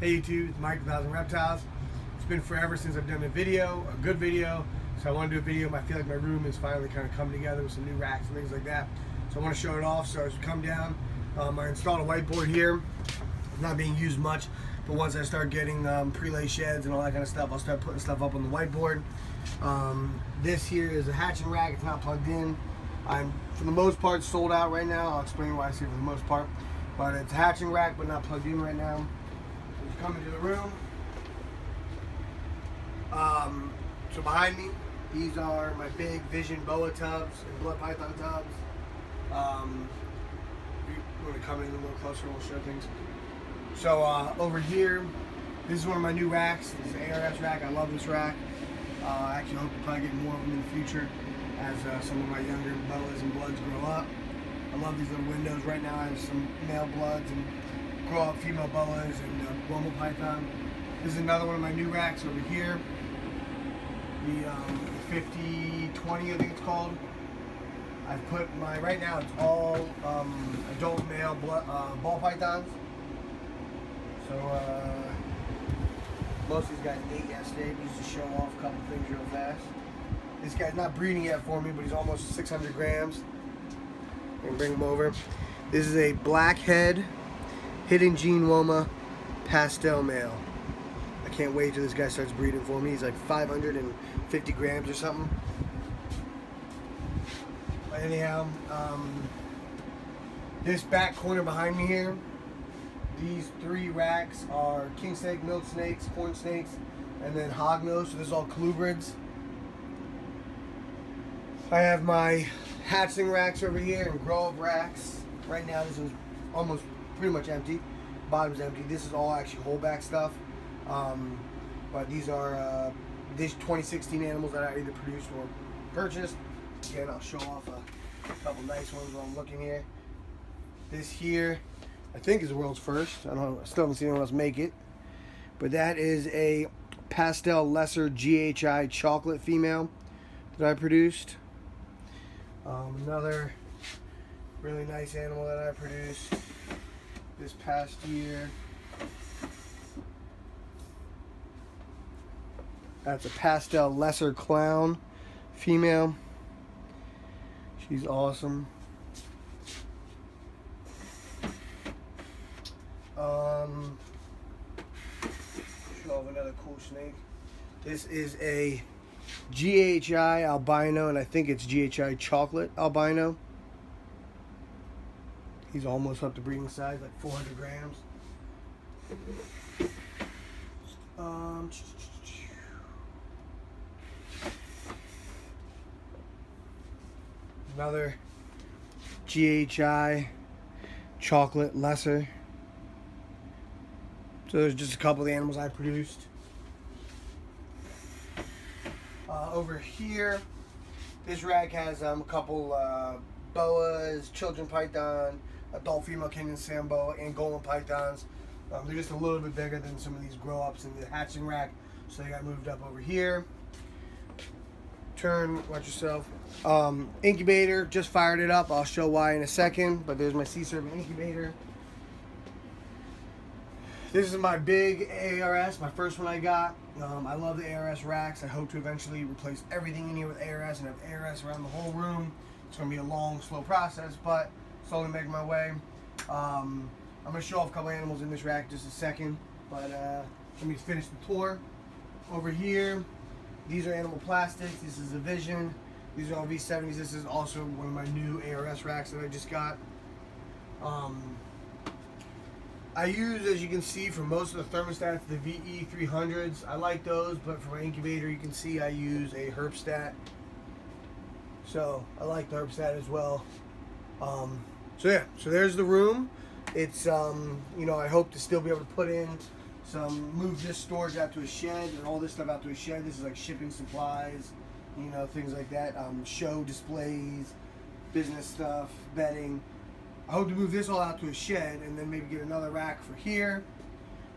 Hey YouTube, it's Mike 1000 Reptiles. It's been forever since I've done a video, a good video. So I want to do a video. I feel like my room is finally kind of coming together with some new racks and things like that. So I want to show it off. So as we come down, I installed a whiteboard here. It's not being used much, but once I start getting pre-lay sheds and all that kind of stuff, I'll start putting stuff up on the whiteboard. This here is a hatching rack. It's not plugged in. I'm, for the most part, sold out right now. I'll explain why I say for the most part. But it's a hatching rack, but not plugged in right now. Just come into the room. So behind me, these are my big Vision boa tubs and blood python tubs. We're going to come in a little closer and we'll show things. So over here, this is one of my new racks. This is an ARS rack. I love this rack. I actually hope to probably get more of them in the future as some of my younger boas and bloods grow up. I love these little windows. Right now I have some male bloods and grow up female boas and Womble python. This is another one of my new racks over here. The 5020, I think it's called. I've put right now it's all adult male ball pythons. So most of these guys ate yesterday, just to show off a couple things real fast. This guy's not breeding yet for me, but he's almost 600 grams. I'm gonna bring him over. This is a blackhead hidden gene Woma pastel male. I can't wait till this guy starts breeding for me. He's like 550 grams or something. But anyhow, this back corner behind me here, these three racks are king snake, milk snakes, corn snakes, and then hognose. So this is all colubrids. I have my hatchling racks over here and grow up racks. Right now this is almost pretty much empty. Bottom's empty. This is all actually holdback stuff. But these are these 2016 animals that I either produced or purchased. Again, I'll show off a couple nice ones while I'm looking here. This here, I think is the world's first. I don't know, I still haven't seen anyone else make it. But that is a pastel lesser GHI chocolate female that I produced. Another really nice animal that I produced this past year. That's a pastel lesser clown female. She's awesome. Show off another cool snake. This is a GHI albino, and I think it's GHI chocolate albino. He's almost up to breeding size, like 400 grams. Another GHI chocolate lesser. So there's just a couple of the animals I produced. Over here, this rack has a couple boas, children python, adult female Kenyan sand boa, and golden pythons. They're just a little bit bigger than some of these grow-ups in the hatching rack, so they got moved up over here. Turn, watch yourself. Incubator, just fired it up. I'll show why in a second, but there's my sea serpent incubator. This is my big ARS, my first one I got. I love the ARS racks. I hope to eventually replace everything in here with ARS and have ARS around the whole room. It's going to be a long, slow process, but slowly making my way. I'm going to show off a couple animals in this rack in just a second, but let me finish the tour. Over here, these are animal plastics. This is a Vision. These are all V70s. This is also one of my new ARS racks that I just got. I use, as you can see, for most of the thermostats, the VE300s. I like those, but for my incubator, you can see I use a Herpstat. So I like the Herpstat as well. So yeah, so there's the room. It's, you know, I hope to still be able to put in move this storage out to a shed and all this stuff out to a shed. This is like shipping supplies, you know, things like that. Show displays, business stuff, bedding. I hope to move this all out to a shed and then maybe get another rack for here.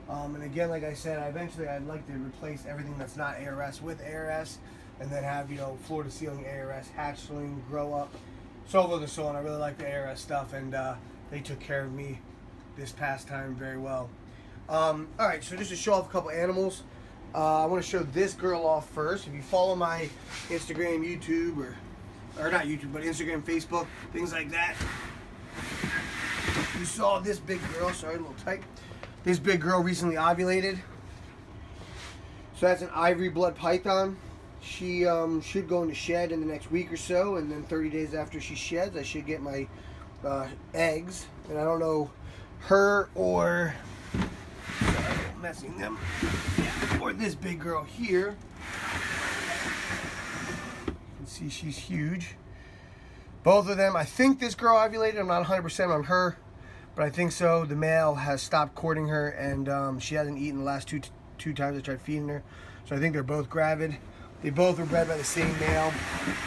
And again, like I said, I'd like to replace everything that's not ARS with ARS, and then have, you know, floor to ceiling ARS, hatchling, grow up, so forth and so on. I really like the ARS stuff, and they took care of me this past time very well. Alright, so just to show off a couple animals, I want to show this girl off first. If you follow my Instagram, YouTube, or not YouTube, but Instagram, Facebook, things like that, you saw this big girl, sorry, a little tight. This big girl recently ovulated. So that's an ivory blood python. She should go into shed in the next week or so, and then 30 days after she sheds, I should get my eggs. And I don't know her or, sorry, I'm messing them, yeah, or this big girl here. You can see she's huge. Both of them, I think this girl ovulated. I'm not 100% on her, but I think so. The male has stopped courting her, and she hasn't eaten the last two times I tried feeding her. So I think they're both gravid. They both were bred by the same male.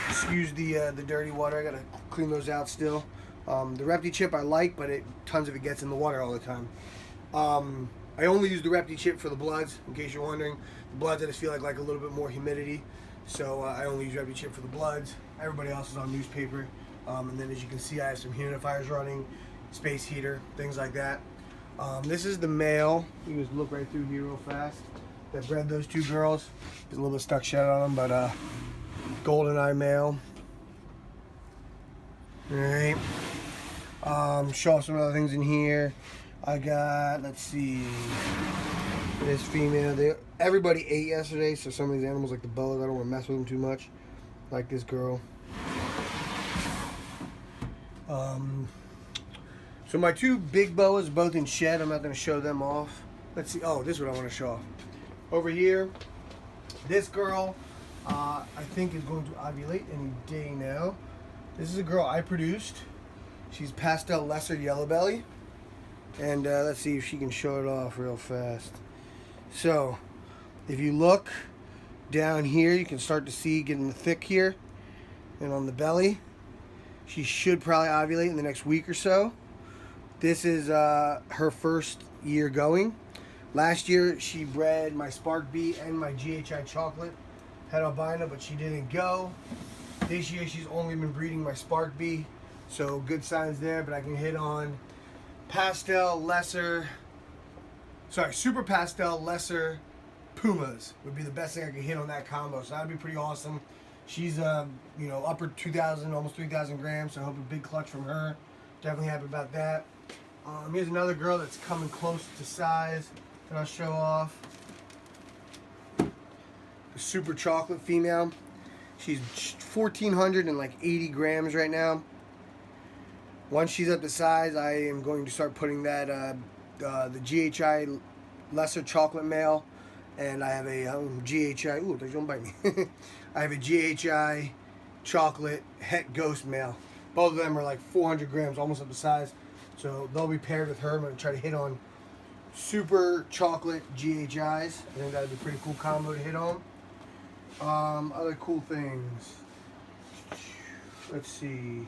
Excuse the dirty water. I gotta clean those out still. The reptile chip I like, but tons of it gets in the water all the time. I only use the reptile chip for the bloods, in case you're wondering. The bloods I just feel like a little bit more humidity, so I only use reptile chip for the bloods. Everybody else is on newspaper. And then as you can see, I have some humidifiers running, space heater, things like that. This is the male. You can just look right through here real fast. That bred those two girls. There's a little bit stuck shed on them, but golden eye male. Alright. Show off some other things in here. I got, let's see, this female. Everybody ate yesterday, so some of these animals, like the boas, I don't want to mess with them too much. Like this girl. So my two big boas, both in shed. I'm not going to show them off. Let's see. Oh, this is what I want to show off. Over here, this girl, I think is going to ovulate any day now. This is a girl I produced. She's pastel lesser yellow belly. And let's see if she can show it off real fast. So, if you look down here, you can start to see getting thick here. And on the belly, she should probably ovulate in the next week or so. This is her first year going. Last year, she bred my Spark Bee and my GHI chocolate het albino, but she didn't go. This year, she's only been breeding my Spark Bee, so good signs there, but I can hit on super pastel lesser pumas would be the best thing I could hit on that combo, so that'd be pretty awesome. She's upper 2,000, almost 3,000 grams, so I hope a big clutch from her. Definitely happy about that. Here's another girl that's coming close to size that I'll show off. A super chocolate female. She's 1,480 grams right now. Once she's up to size, I am going to start putting that the GHI lesser chocolate male, and I have a GHI. Ooh, don't bite me. I have a GHI chocolate het ghost male. Both of them are like 400 grams, almost up to size. So they'll be paired with her. I'm going to try to hit on super chocolate GHIs. I think that would be a pretty cool combo to hit on. Other cool things. Let's see.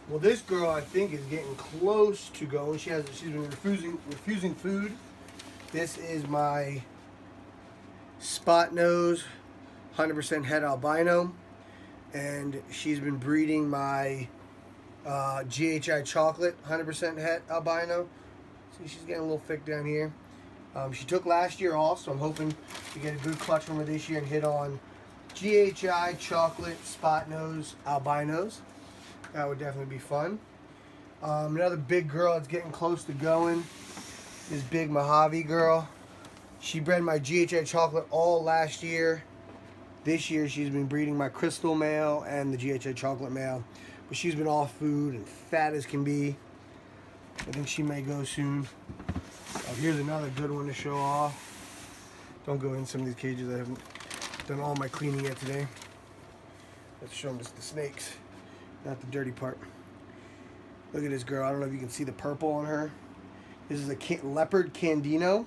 Well, this girl I think is getting close to going. She's been refusing food. This is my spot nose, 100% het albino, and she's been breeding my GHI chocolate, 100% het albino. See, she's getting a little thick down here. She took last year off, so I'm hoping to get a good clutch from her this year and hit on GHI chocolate spot nose albinos. That would definitely be fun. Another big girl that's getting close to going is Big Mojave girl. She bred my GHI chocolate all last year. This year she's been breeding my crystal male and the GHI chocolate male. But she's been off food and fat as can be. I think she may go soon. Here's another good one to show off. Don't go in some of these cages. I haven't done all my cleaning yet today. Let's show them just the snakes, not the dirty part. Look at this girl. I don't know if you can see the purple on her. This is a leopard candino,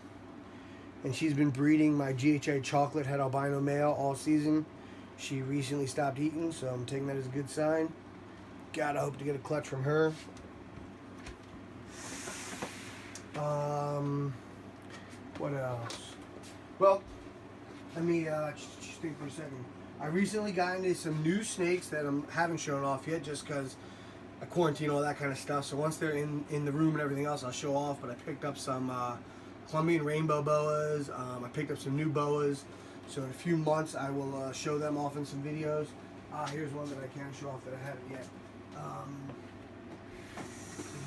and she's been breeding my GHI chocolate het albino male all season. She recently stopped eating, so I'm taking that as a good sign. Gotta hope to get a clutch from her. What else? Well, let me just think for a second. I recently got into some new snakes that I haven't shown off yet, just because I quarantine all that kind of stuff. So once they're in the room and everything else, I'll show off. But I picked up some Colombian rainbow boas. I picked up some new boas. So in a few months, I will show them off in some videos. Here's one that I can't show off that I haven't yet.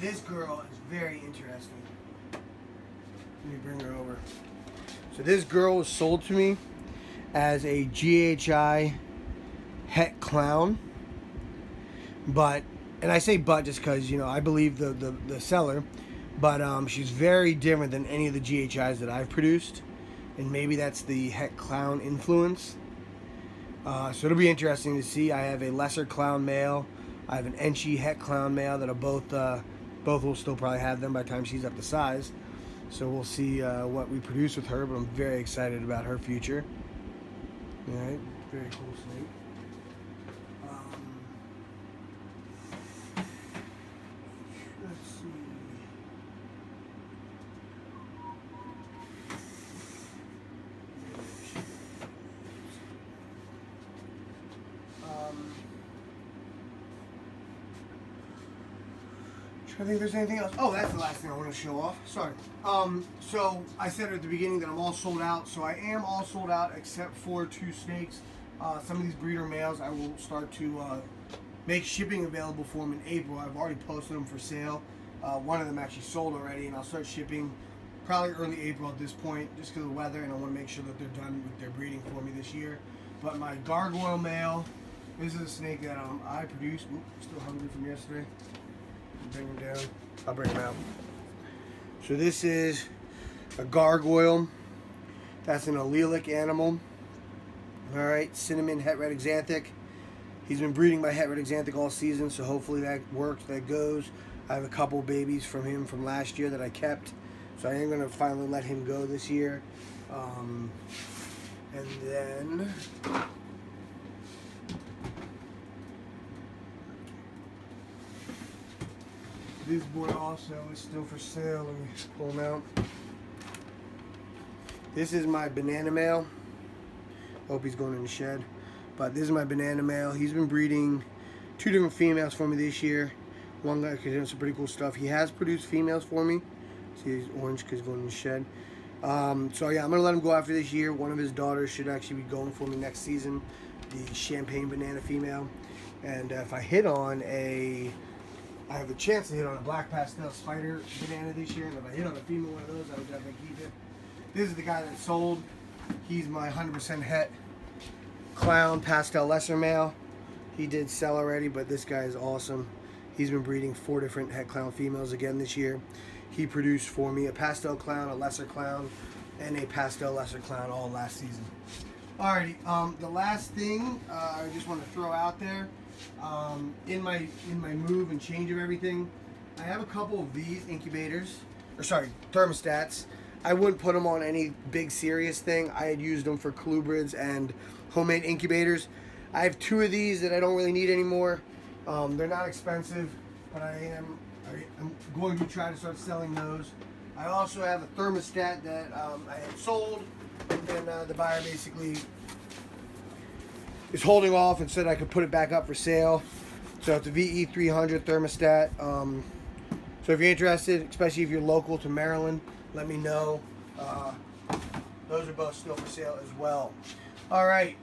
This girl is very interesting. Let me bring her over. So this girl was sold to me as a GHI het clown. But, and I say but just because, you know, I believe the seller. But she's very different than any of the GHIs that I've produced. And maybe that's the het clown influence. So it'll be interesting to see. I have a lesser clown male. I have an Enchi het clown male that are both will still probably have them by the time she's up to size. So we'll see what we produce with her, but I'm very excited about her future. All right, very cool snake. Let's see. I think there's anything else. Oh, that's the last thing I want to show off. Sorry. So I said at the beginning that I'm all sold out. So I am all sold out except for 2 snakes. Some of these breeder males I will start to make shipping available for them in April. I've already posted them for sale. One of them actually sold already, and I'll start shipping probably early April at this point, just because of the weather, and I want to make sure that they're done with their breeding for me this year. But my gargoyle male, this is a snake that I produced. Ooh, still hungry from yesterday. Bring him down. I'll bring him out. So this is a gargoyle. That's an allelic animal. All right, cinnamon het red exanthic. He's been breeding by het red exanthic all season, so hopefully that works, that goes. I have a couple babies from him from last year that I kept, so I am going to finally let him go this year. And then this boy also is still for sale. Let me pull him out. This is my banana male. Hope he's going in the shed. But this is my banana male. He's been breeding 2 different females for me this year. One guy could do some pretty cool stuff. He has produced females for me. See, he's orange because he's going in the shed. So yeah, I'm going to let him go after this year. One of his daughters should actually be going for me next season. The champagne banana female. And if I hit on I have a chance to hit on a black pastel spider banana this year, and if I hit on a female one of those, I would definitely keep it. This is the guy that sold. He's my 100% het clown pastel lesser male. He did sell already, but this guy is awesome. He's been breeding 4 different het clown females again this year. He produced for me a pastel clown, a lesser clown, and a pastel lesser clown all last season. Alrighty, the last thing I just want to throw out there. In my move and change of everything, I have a couple of these incubators, or sorry, thermostats. I wouldn't put them on any big serious thing. I had used them for colubrids and homemade incubators. I have 2 of these that I don't really need anymore. They're not expensive, but I'm going to try to start selling those. I also have a thermostat that I had sold, and then the buyer basically is holding off and said I could put it back up for sale. So it's a VE300 thermostat. So if you're interested, especially if you're local to Maryland, let me know. Those are both still for sale as well. All right,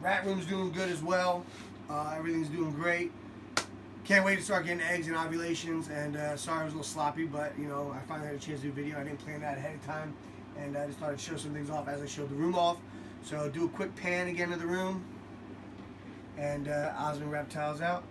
rat room's doing good as well. Everything's doing great. Can't wait to start getting eggs and ovulations. And sorry I was a little sloppy, but you know, I finally had a chance to do a video. I didn't plan that ahead of time, and I just thought I'd show some things off as I showed the room off. So do a quick pan again of the room, and Osmond Reptiles out.